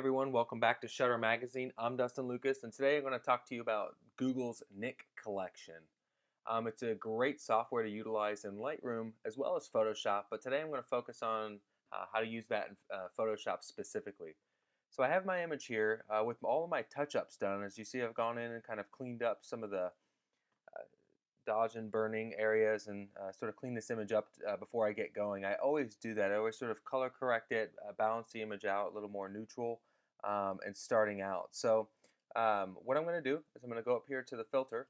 everyone, welcome back to Shutter Magazine. I'm Dustin Lucas, and today I'm going to talk to you about Google's Nik Collection. It's a great software to utilize in Lightroom as well as Photoshop, but today I'm going to focus on how to use that in Photoshop specifically. So I have my image here with all of my touch-ups done. As you see, I've gone in and kind of cleaned up some of the dodge and burning areas and sort of clean this image up before I get going. I always do that. I always sort of color correct it, balance the image out a little more neutral and starting out. So what I'm going to do is I'm going to go up here to the filter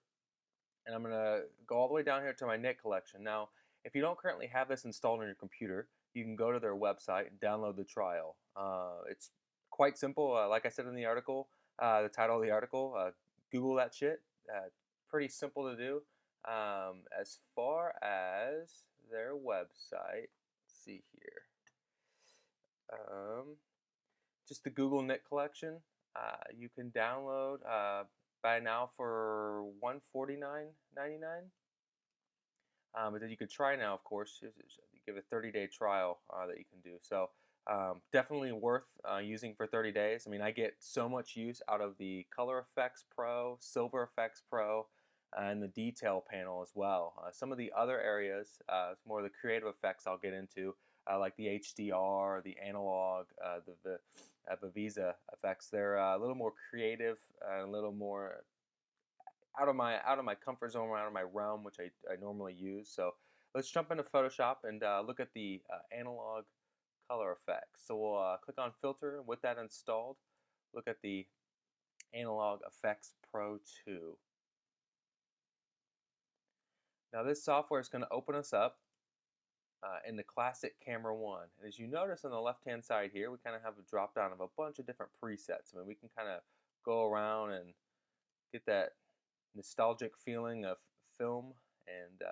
and I'm going to go all the way down here to my Nik collection. Now, if you don't currently have this installed on your computer, you can go to their website and download the trial. It's quite simple. Like I said in the article, the title of the article, Google that shit. Pretty simple to do. As far as their website, let's see here. Just the Google Nik collection. You can download by now for $149.99. But then you could try now, of course. You give a 30-day trial that you can do. So definitely worth using for 30 days. I mean, I get so much use out of the Color Effects Pro, Silver Effects Pro, and the detail panel as well. Some of the other areas, more of the creative effects I'll get into, like the HDR, the analog, the Visa effects. They're a little more creative, a little more out of my comfort zone, out of my realm, which I normally use. So let's jump into Photoshop and look at the analog color effects. So we'll click on Filter. With that installed, look at the Analog Effects Pro 2. Now this software is going to open us up in the classic Camera One. And as you notice on the left-hand side here, we kind of have a drop-down of a bunch of different presets. I mean, we can kind of go around and get that nostalgic feeling of film and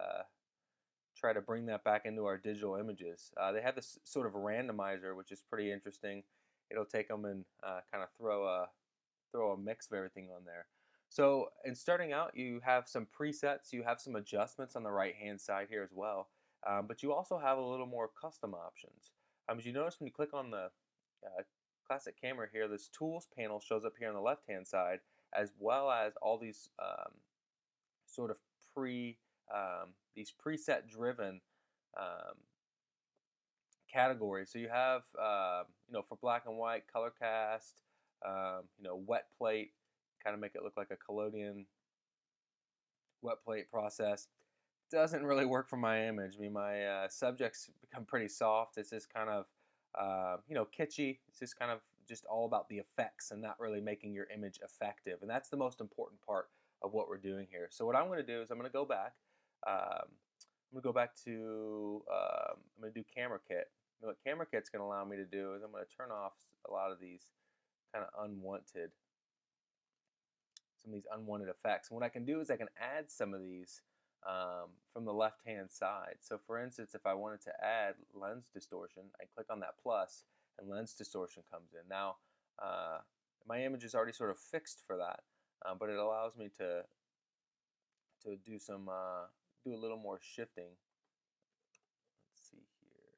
try to bring that back into our digital images. They have this sort of randomizer, which is pretty interesting. It'll take them and kind of throw a mix of everything on there. So in starting out, you have some presets, you have some adjustments on the right-hand side here as well, but you also have a little more custom options. As you notice when you click on the classic camera here, this tools panel shows up here on the left-hand side, as well as all these sort of these preset-driven categories. So you have, for black and white, color cast, wet plate, kind of make it look like a collodion wet plate process. Doesn't really work for my image. I mean, my subjects become pretty soft. It's just kind of, kitschy. It's just kind of just all about the effects and not really making your image effective. And that's the most important part of what we're doing here. So what I'm going to do is I'm going to go back. I'm going to go back to, I'm going to do Camera Kit. And what Camera Kit's going to allow me to do is I'm going to turn off a lot of these kind of some of these unwanted effects. And what I can do is I can add some of these from the left-hand side. So for instance, if I wanted to add lens distortion, I click on that plus and lens distortion comes in. Now, my image is already sort of fixed for that, but it allows me to do some, do a little more shifting. Let's see here.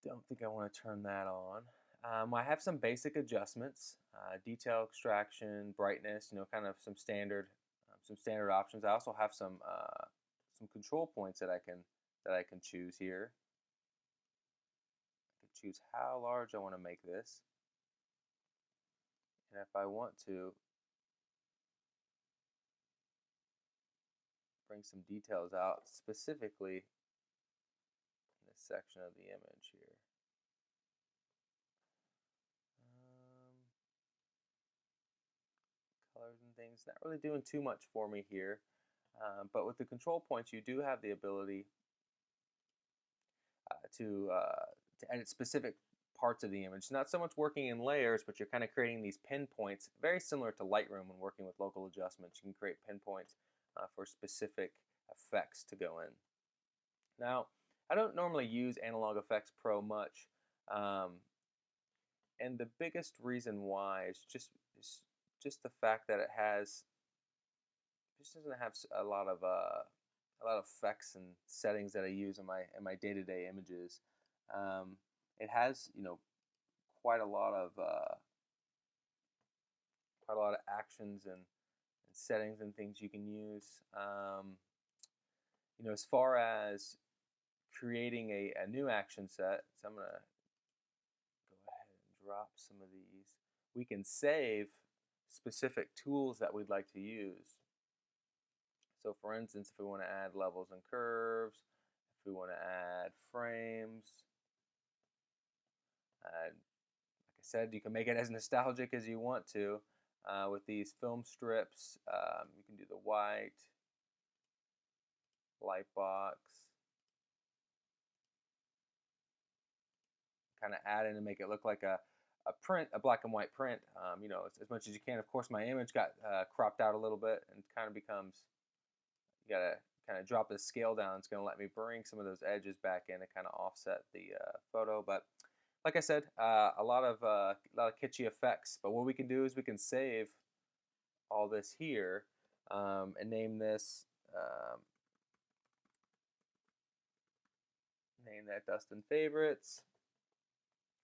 Don't think I want to turn that on. I have some basic adjustments, detail extraction, brightness, kind of some standard options. I also have some control points that I can choose here. I can choose how large I want to make this, and if I want to bring some details out, specifically in this section of the image here. Colors and things, not really doing too much for me here, but with the control points you do have the ability to edit specific parts of the image. Not so much working in layers, but you're kind of creating these pinpoints, very similar to Lightroom when working with local adjustments. You can create pinpoints for specific effects to go in. Now, I don't normally use Analog Effects Pro much, and the biggest reason why is just the fact that it just doesn't have a lot of effects and settings that I use in my day-to-day images. it has, you know, quite a lot of actions and settings and things you can use. You know, as far as creating a new action set, so I'm gonna go ahead and drop some of these. We can save specific tools that we'd like to use. So for instance, if we want to add levels and curves, if we want to add frames, like I said, you can make it as nostalgic as you want to with these film strips. You can do the white, light box, kind of add in and make it look like a print, a black and white print, you know, as much as you can. Of course, my image got cropped out a little bit and kind of becomes, you gotta kind of drop the scale down. It's gonna let me bring some of those edges back in and kind of offset the photo. But like I said, a lot of kitschy effects. But what we can do is we can save all this here and name this, name that Dustin Favorites.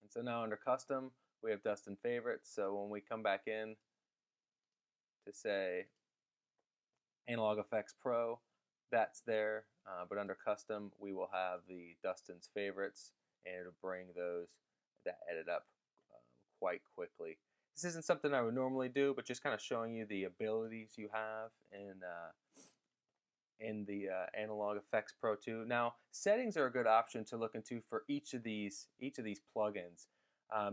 And so now under custom, we have Dustin Favorites. So when we come back in to say Analog Effects Pro, that's there. But under custom, we will have the Dustin's Favorites, and it'll bring that edit up quite quickly. This isn't something I would normally do, but just kind of showing you the abilities you have in the Analog Effects Pro 2. Now, settings are a good option to look into for each of these plugins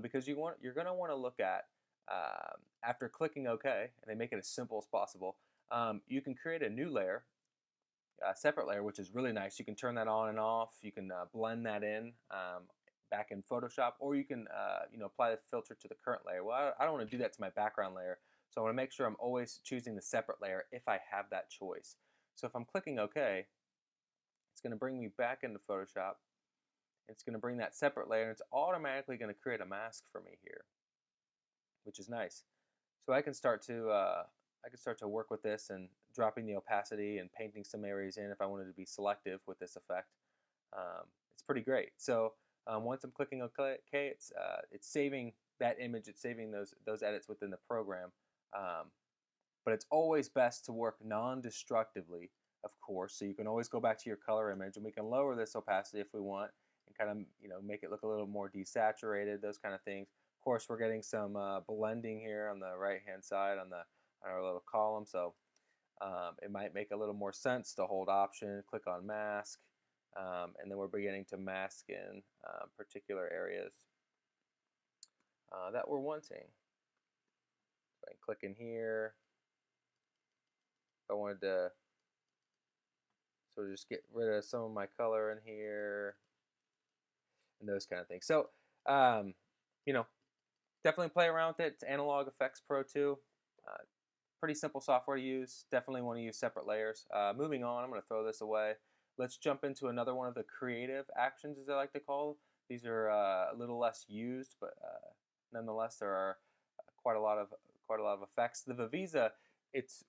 because you're going to want to look at after clicking OK, and they make it as simple as possible. You can create a new layer, a separate layer, which is really nice. You can turn that on and off. You can blend that in back in Photoshop, or you can you know, apply the filter to the current layer. Well, I don't want to do that to my background layer, so I want to make sure I'm always choosing the separate layer if I have that choice. So if I'm clicking OK, it's going to bring me back into Photoshop. It's going to bring that separate layer, and it's automatically going to create a mask for me here, which is nice. So I can start to work with this and dropping the opacity and painting some areas in if I wanted to be selective with this effect. It's pretty great. So once I'm clicking OK, it's saving that image. It's saving those edits within the program. But it's always best to work non-destructively, of course. So you can always go back to your color image, and we can lower this opacity if we want, and kind of, you know, make it look a little more desaturated, those kind of things. Of course, we're getting some blending here on the right-hand side on our little column, so it might make a little more sense to hold Option, click on Mask, and then we're beginning to mask in particular areas that we're wanting. So I can click in here. If I wanted to sort of just get rid of some of my color in here and those kind of things. So, you know, definitely play around with it. It's Analog Effects Pro 2. Pretty simple software to use. Definitely want to use separate layers. Moving on, I'm going to throw this away. Let's jump into another one of the creative actions, as I like to call them. These are a little less used, but nonetheless, there are quite a lot of effects. The Vivisa, it's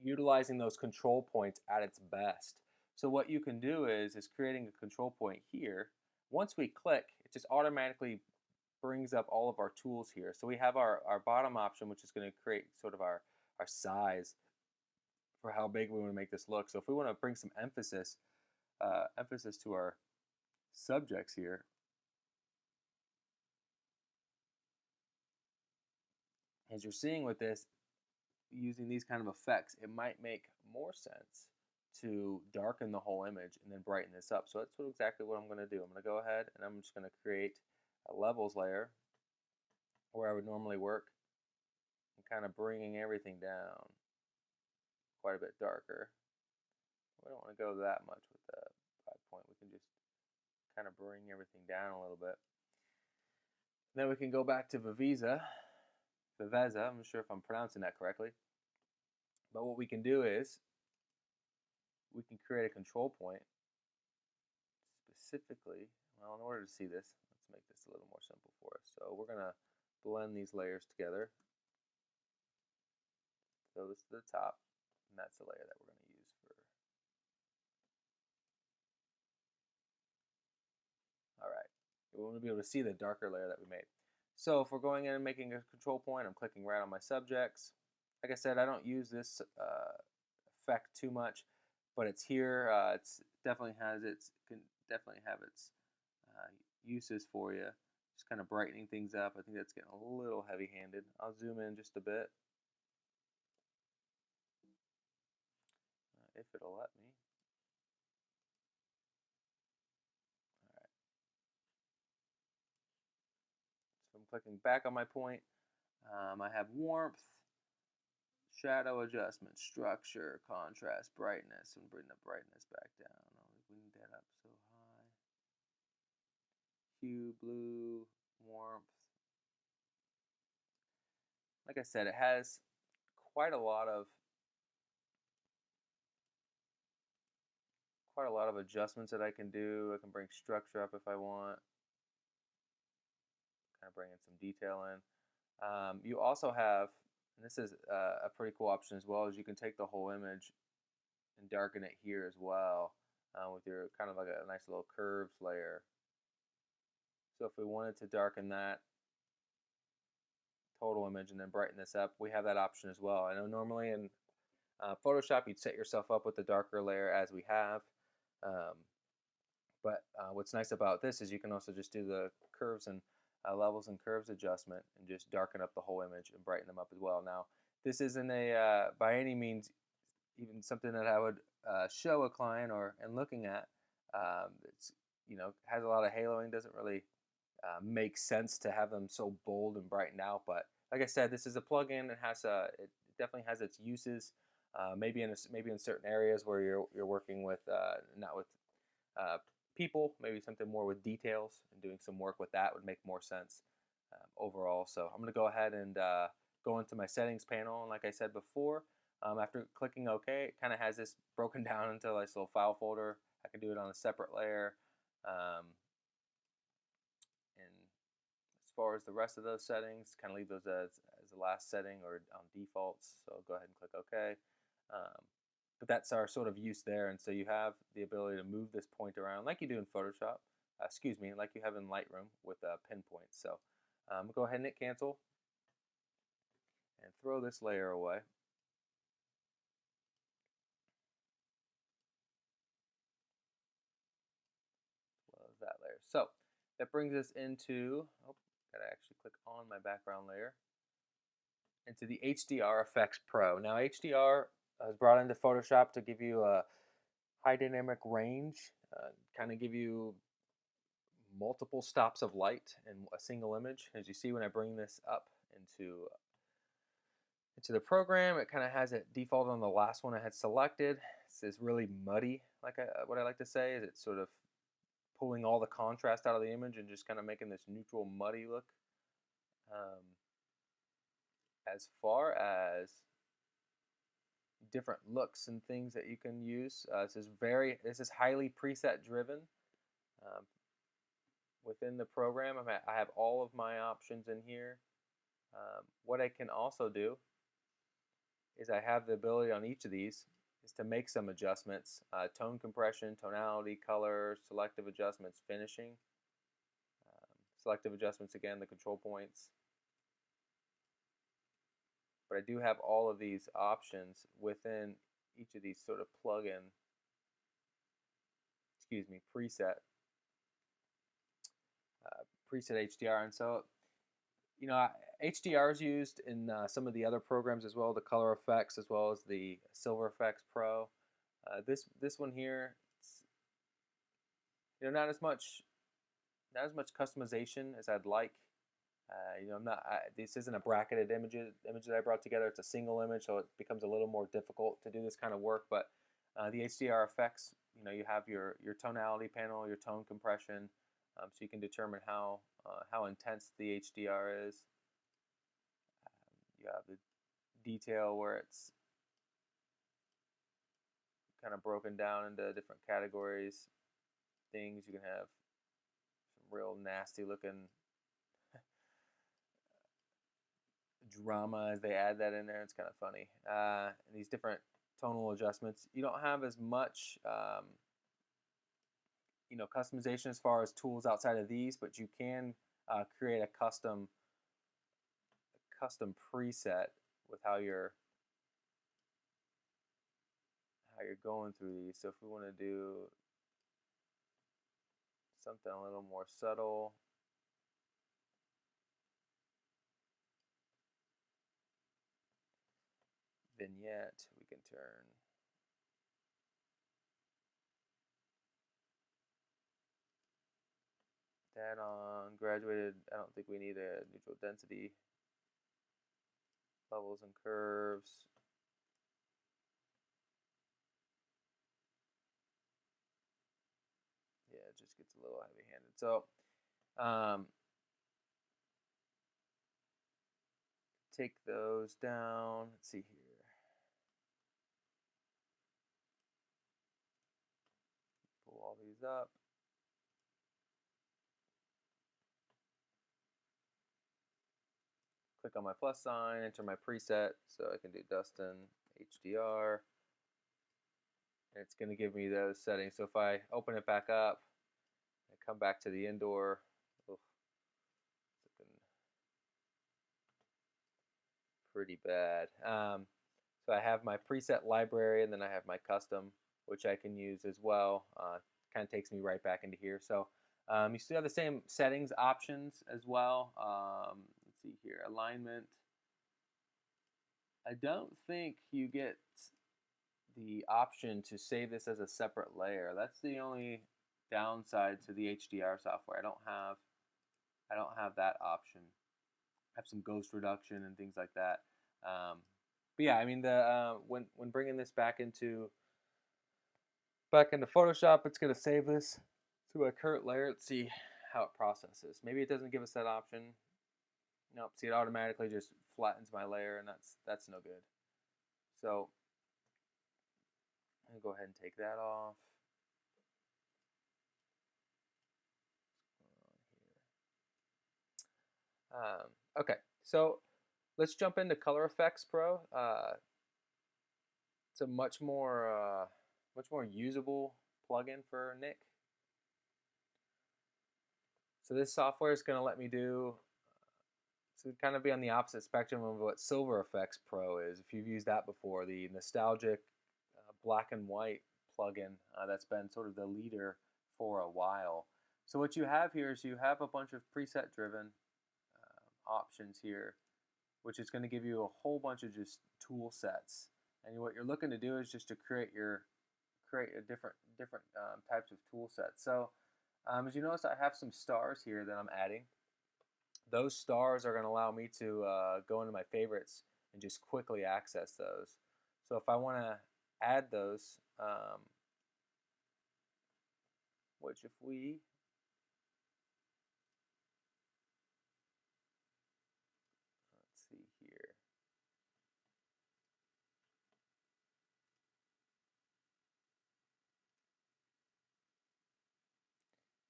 utilizing those control points at its best. So what you can do is creating a control point here. Once we click, it just automatically brings up all of our tools here. So we have our bottom option, which is going to create sort of our size for how big we want to make this look. So if we want to bring some emphasis to our subjects here, as you're seeing with this, using these kind of effects, it might make more sense to darken the whole image and then brighten this up. So that's exactly what I'm going to do. I'm going to go ahead and I'm just going to create a levels layer where I would normally work, and kind of bringing everything down quite a bit darker. We don't want to go that much with the 5 point. We can just kind of bring everything down a little bit. Then we can go back to Vivisa. I'm not sure if I'm pronouncing that correctly. But what we can do is we can create a control point specifically. Well, in order to see this, let's make this a little more simple for us. So we're going to blend these layers together. So this is the top, and that's the layer that we're going to use for. All right, We want to be able to see the darker layer that we made. So if we're going in and making a control point, I'm clicking right on my subjects. Like I said, I don't use this effect too much, but it's here. It's definitely has its can definitely have its uses for you. Just kind of brightening things up. I think that's getting a little heavy-handed. I'll zoom in just a bit if it'll let me. All right. So I'm clicking back on my point. I have warmth, shadow adjustment, structure, contrast, brightness, and bring the brightness back down. We need that up so high. Hue, blue, warmth. Like I said, it has quite a lot of adjustments that I can do. I can bring structure up if I want. Kind of bring in some detail in. You also have, and this is a pretty cool option as well, is you can take the whole image and darken it here as well with your kind of like a nice little curves layer. So if we wanted to darken that total image and then brighten this up, we have that option as well. I know normally in Photoshop you'd set yourself up with the darker layer as we have, but what's nice about this is you can also just do the curves and levels and curves adjustment and just darken up the whole image and brighten them up as well. Now this isn't a by any means even something that I would show a client or and looking at. It's has a lot of haloing, doesn't really make sense to have them so bold and brightened out. But like I said, this is a plugin. It has it definitely has its uses. Maybe in certain areas where you're working with not with people, maybe something more with details and doing some work with that would make more sense overall. So I'm going to go ahead and go into my settings panel, and like I said before, after clicking OK, it kind of has this broken down into a nice little file folder. I can do it on a separate layer. And as far as the rest of those settings, kind of leave those as the last setting or on defaults. So go ahead and click OK. But that's our sort of use there. And so you have the ability to move this point around like you do in Photoshop, like you have in Lightroom with pinpoints. So go ahead and hit cancel and throw this layer away. That layer. So that brings us into, gotta actually click on my background layer, into the HDR Effects Pro. Now HDR is brought into Photoshop to give you a high dynamic range, kind of give you multiple stops of light in a single image. As you see when I bring this up into the program, it kind of has it default on the last one I had selected. It's really muddy, like what I like to say is it's sort of pulling all the contrast out of the image and just kind of making this neutral muddy look. As far as different looks and things that you can use, this is highly preset driven within the program. I have all of my options in here. What I can also do is I have the ability on each of these is to make some adjustments, tone compression, tonality, color, selective adjustments, finishing, selective adjustments again, the control points. But I do have all of these options within each of these sort of plug-in, preset HDR. And so, HDR is used in some of the other programs as well, the color effects as well as the Silver Effects Pro. This one here, it's, not as much customization as I'd like. This isn't a bracketed image that I brought together. It's a single image, so it becomes a little more difficult to do this kind of work. But the HDR effects, you have your tonality panel, your tone compression, so you can determine how intense the HDR is. You have the detail where it's kind of broken down into different categories. Things you can have some real nasty looking drama as they add that in there. It's kind of funny. These different tonal adjustments. You don't have as much customization as far as tools outside of these, but you can create a custom preset with how you're going through these. So if we want to do something a little more subtle, vignette, we can turn that on. Graduated, I don't think we need a neutral density. Bubbles and curves. Yeah, it just gets a little heavy-handed. So take those down. Let's see here. Pull all these up. Click on my plus sign, enter my preset, so I can do Dustin HDR. And it's going to give me those settings. So if I open it back up, I come back to the indoor. Oof, it's looking pretty bad. So I have my preset library, and then I have my custom, which I can use as well. Kind of takes me right back into here. So you still have the same settings options as well. Let's see here, alignment. I don't think you get the option to save this as a separate layer. That's the only downside to the HDR software. I don't have that option. I have some ghost reduction and things like that. But yeah, I mean when bringing this back into Photoshop, it's going to save this to a current layer. Let's see how it processes. Maybe it doesn't give us that option. Nope. See, it automatically just flattens my layer, and that's no good. So I'm going to go ahead and take that off. Okay, so let's jump into Color Effects Pro. It's a much more usable plugin for Nik. So this software is going to let me do, so kind of be on the opposite spectrum of what Silver Effects Pro is. If you've used that before, the nostalgic black and white plugin that's been sort of the leader for a while. So what you have here is you have a bunch of preset driven options here, which is going to give you a whole bunch of just tool sets. And what you're looking to do is just to create a different types of tool sets. So as you notice, I have some stars here that I'm adding. Those stars are going to allow me to go into my favorites and just quickly access those. So if I want to add those, which if we let's see here.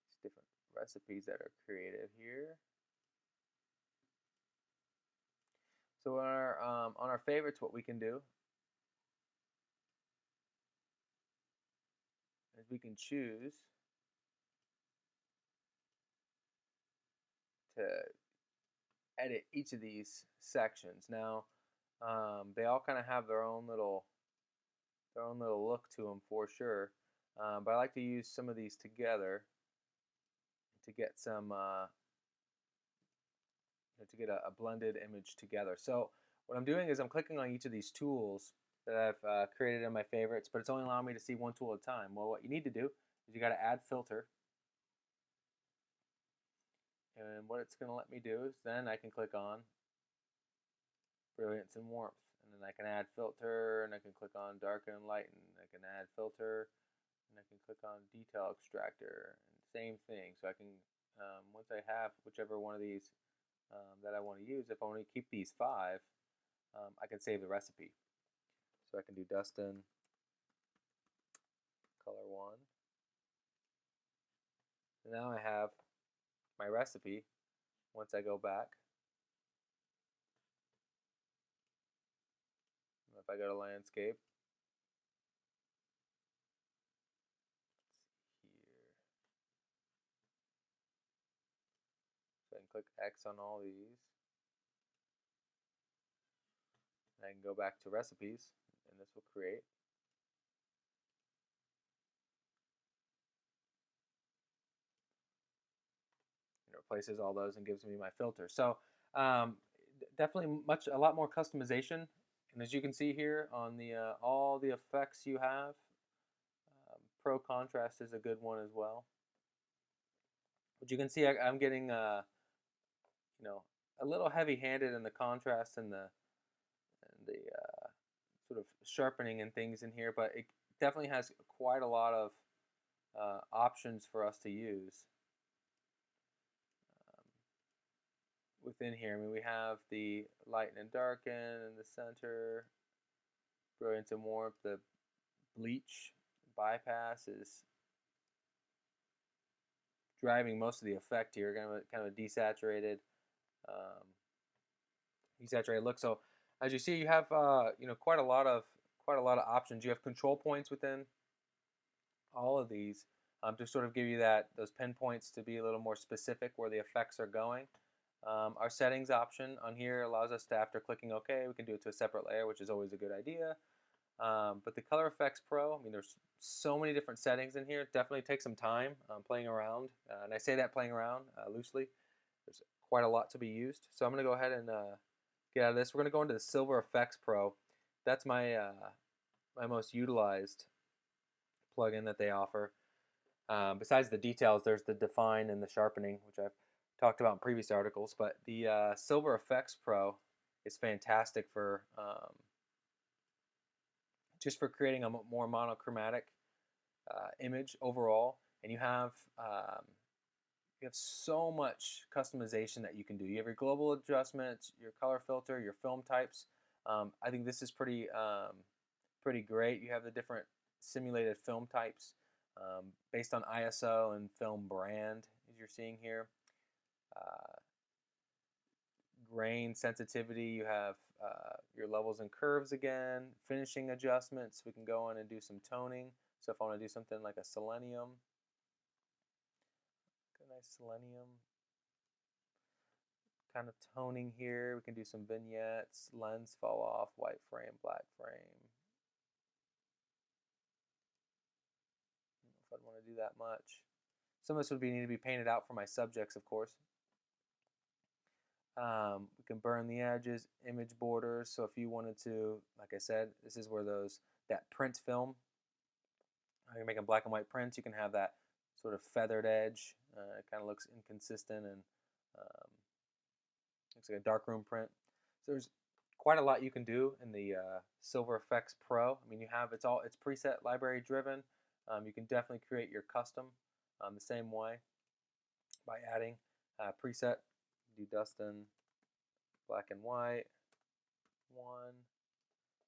These different recipes that are created here. So on our favorites, what we can do is we can choose to edit each of these sections. Now, they all kind of have their own little look to them for sure. But I like to use some of these together to get some to get a blended image together. So what I'm doing is I'm clicking on each of these tools that I've created in my favorites, but it's only allowing me to see one tool at a time. Well, what you need to do is you got to add filter. And what it's going to let me do is then I can click on brilliance and warmth, and then I can add filter, and I can click on darken and lighten. I can add filter, and I can click on detail extractor, and same thing. So I can once I have whichever one of these that I want to use, if I want to keep these 5, I can save the recipe. So I can do Dustin color 1. And now I have my recipe. Once I go back, if I go to landscape, click X on all these. I can go back to recipes, and this will create. It replaces all those and gives me my filter. So definitely a lot more customization. And as you can see here on the all the effects you have, Pro Contrast is a good one as well. But you can see I'm getting a little heavy-handed in the contrast and the sort of sharpening and things in here, but it definitely has quite a lot of options for us to use within here. I mean, we have the lighten and darken in the center, brilliance and warmth. The bleach bypass is driving most of the effect here. Kind of a desaturated, desaturated look. So as you see, you have quite a lot of options. You have control points within all of these to sort of give you those pinpoints to be a little more specific where the effects are going. Our settings option on here allows us to, after clicking OK, we can do it to a separate layer, which is always a good idea. But the Color Effects Pro, I mean, there's so many different settings in here. It definitely takes some time playing around. And I say that playing around loosely. There's quite a lot to be used. So I'm going to go ahead and get out of this. We're going to go into the Silver Effects Pro. That's my my most utilized plugin that they offer. Besides the details, there's the Define and the Sharpening, which I've talked about in previous articles. But the Silver Effects Pro is fantastic for just for creating a more monochromatic image overall. And you have so much customization that you can do. You have your global adjustments, your color filter, your film types. I think this is pretty great. You have the different simulated film types based on ISO and film brand, as you're seeing here. Grain sensitivity, you have your levels and curves again, finishing adjustments. We can go in and do some toning. So if I want to do something like a selenium, a nice selenium kind of toning here. We can do some vignettes, lens fall off, white frame, black frame. I don't know if I'd want to do that much. Some of this would need to be painted out for my subjects, of course. We can burn the edges, image borders. So if you wanted to, like I said, this is where that print film, you're making black and white prints, you can have that sort of feathered edge. It kind of looks inconsistent and looks like a darkroom print. So there's quite a lot you can do in the Silver Effects Pro. I mean, it's preset library driven. You can definitely create your custom the same way by adding preset. Do Dustin black and white 1.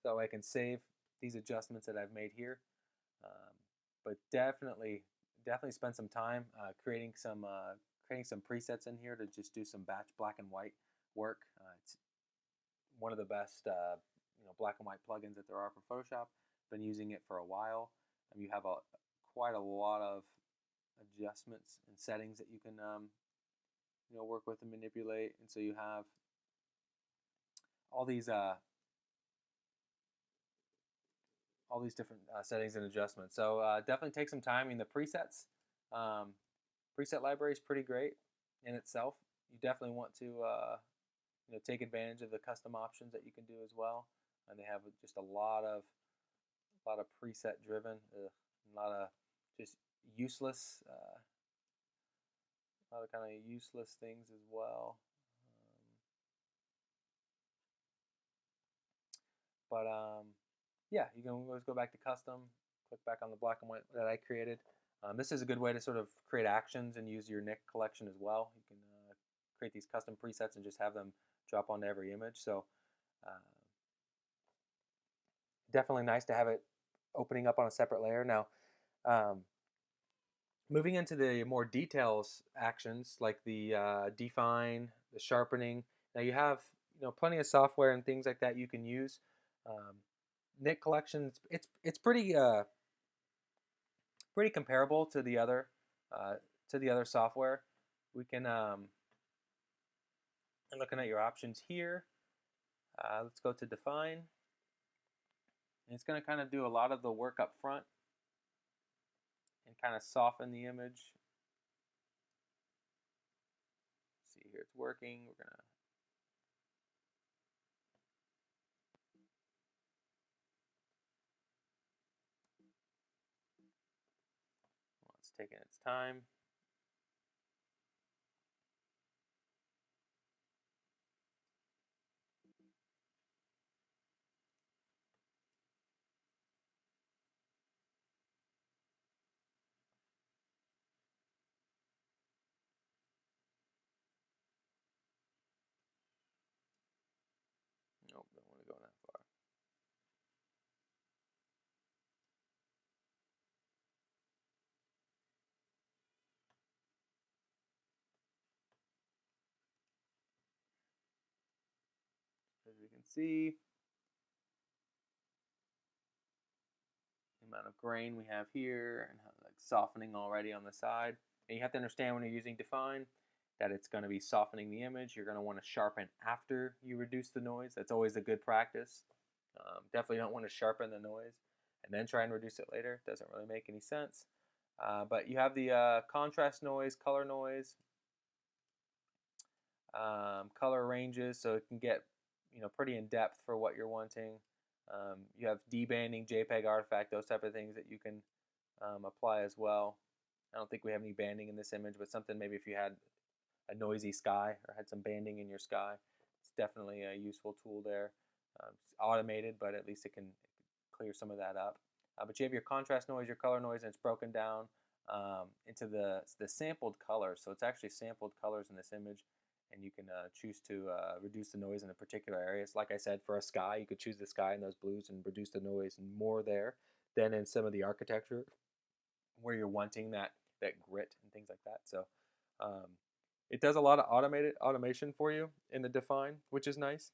So that way I can save these adjustments that I've made here. But definitely spend some time creating some presets in here to just do some batch black and white work. It's one of the best black and white plugins that there are for Photoshop. Been using it for a while. You have quite a lot of adjustments and settings that you can work with and manipulate, and so you have all these different settings and adjustments. So definitely take some time. I mean, the presets, preset library is pretty great in itself. You definitely want to take advantage of the custom options that you can do as well. And they have just a lot of preset driven, a lot of just useless. A lot of kind of useless things as well. Yeah, you can always go back to custom, click back on the black and white that I created. This is a good way to sort of create actions and use your Nik collection as well. You can create these custom presets and just have them drop onto every image. So definitely nice to have it opening up on a separate layer. Now, moving into the more details actions like the define, the sharpening. Now you have plenty of software and things like that you can use. Nik Collection, it's pretty comparable to the other software. We can And looking at your options here, let's go to define. And it's going to kind of do a lot of the work up front and kind of soften the image. See here, it's working. We're going to it's taking its time. Nope, don't want to go that far. As you can see, the amount of grain we have here and how, like, softening already on the side. And you have to understand when you're using define that it's going to be softening the image. You're going to want to sharpen after you reduce the noise. That's always a good practice. Definitely don't want to sharpen the noise and then try and reduce it later. Doesn't really make any sense. But you have the contrast noise, color noise, color ranges, so it can get pretty in depth for what you're wanting. You have debanding, JPEG artifact, those type of things that you can apply as well. I don't think we have any banding in this image, but something maybe if you had a noisy sky or had some banding in your sky, it's definitely a useful tool there. It's automated, but at least it can clear some of that up. But you have your contrast noise, your color noise, and it's broken down into the sampled colors. So it's actually sampled colors in this image, and you can choose to reduce the noise in a particular areas. Like I said, for a sky, you could choose the sky in those blues and reduce the noise more there than in some of the architecture where you're wanting that grit and things like that. So it does a lot of automation for you in the define, which is nice.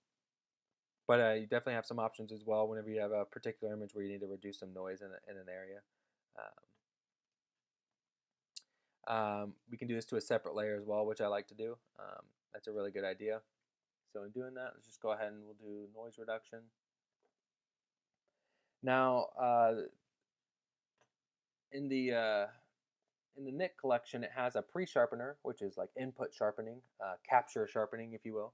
But you definitely have some options as well whenever you have a particular image where you need to reduce some noise in an area. We can do this to a separate layer as well, which I like to do. That's a really good idea. So in doing that, let's just go ahead and we'll do noise reduction. Now, in the Nik collection, it has a pre-sharpener, which is like input sharpening, capture sharpening, if you will.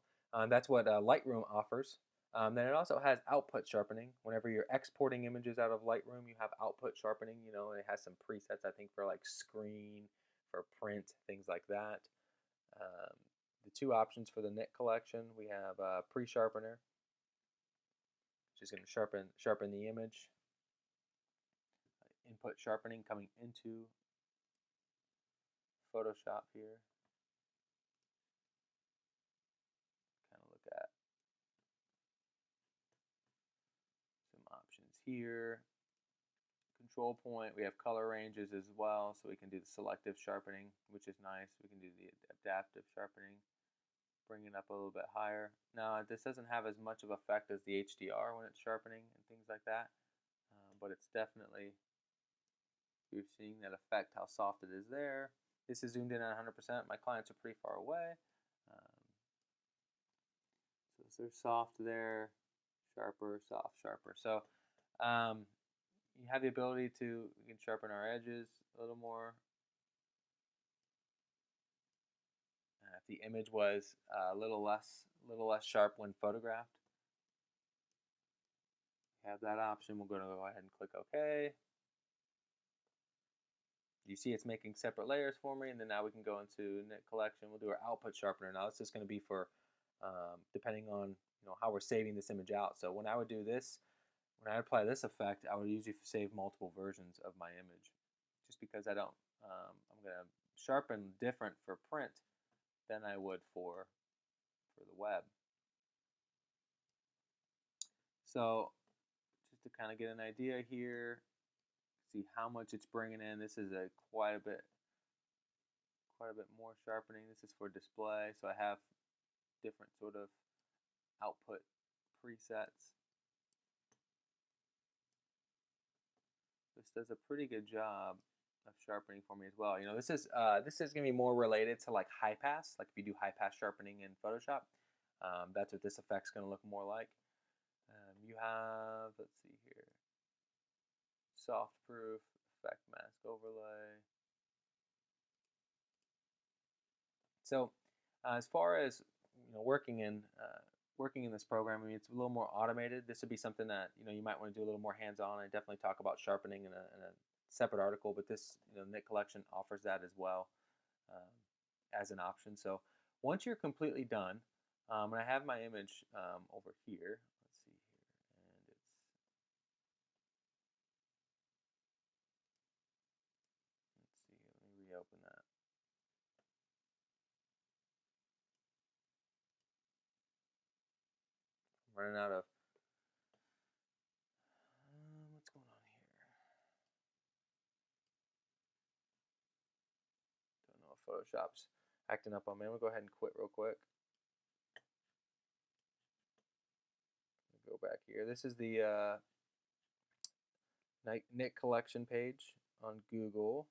That's what Lightroom offers. Then it also has output sharpening. Whenever you're exporting images out of Lightroom, you have output sharpening. It has some presets, I think, for like screen, for print, things like that. The two options for the Nik collection, we have pre-sharpener, which is going to sharpen the image. Input sharpening coming into Photoshop here. Kind of look at some options here. Control point, we have color ranges as well, so we can do the selective sharpening, which is nice. We can do the adaptive sharpening, bring it up a little bit higher. Now, this doesn't have as much of effect as the HDR when it's sharpening and things like that, but it's definitely, you're seeing that effect, how soft it is there. This is zoomed in at 100%. My clients are pretty far away. So they're soft there, sharper, soft, sharper. So you have the ability to, we can sharpen our edges a little more. If the image was a little less sharp when photographed, you have that option. We're going to go ahead and click OK. You see it's making separate layers for me, and then now we can go into Nik Collection. We'll do our output sharpener. Now this is going to be for depending on how we're saving this image out. So when I would do this, when I apply this effect, I would usually save multiple versions of my image, just because I don't. I'm going to sharpen different for print than I would for the web. So just to kind of get an idea here, see how much it's bringing in. This is quite a bit more sharpening. This is for display, so I have different sort of output presets. This does a pretty good job of sharpening for me as well. This is going to be more related to like high pass, like if you do high pass sharpening in Photoshop. That's what this effect's going to look more like. You have, let's see here, soft proof, effect mask overlay. So as far as working in this program, I mean, it's a little more automated. This would be something that you might want to do a little more hands-on. I definitely talk about sharpening in a separate article, but this Nik Collection offers that as well as an option. So once you're completely done, and I have my image over here. Let's see here, and let me reopen that. I'm running out of what's going on here. Don't know if Photoshop's acting up on me. I'm gonna go ahead and quit real quick. Go back here. This is the Nik Collection page on Google.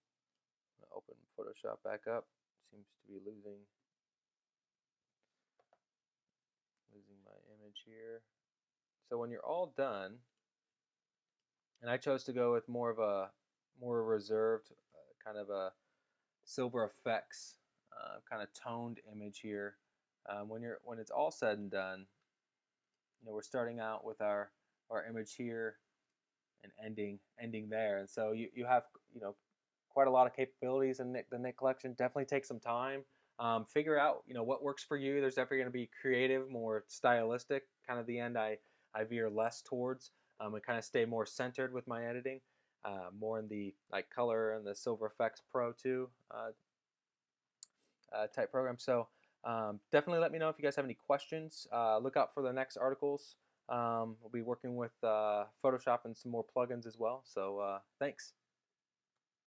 I'm gonna open Photoshop back up. Seems to be losing my image here. So when you're all done, and I chose to go with more reserved, kind of a silver effects, kind of toned image here. When it's all said and done, we're starting out with our image here and ending there, and so you have quite a lot of capabilities in the Nik Collection. Definitely take some time, figure out what works for you. There's definitely going to be creative, more stylistic. Kind of the end I veer less towards, and kind of stay more centered with my editing, more in the color and the Silver Effects Pro 2 type program. So definitely let me know if you guys have any questions. Look out for the next articles. We'll be working with Photoshop and some more plugins as well. So thanks.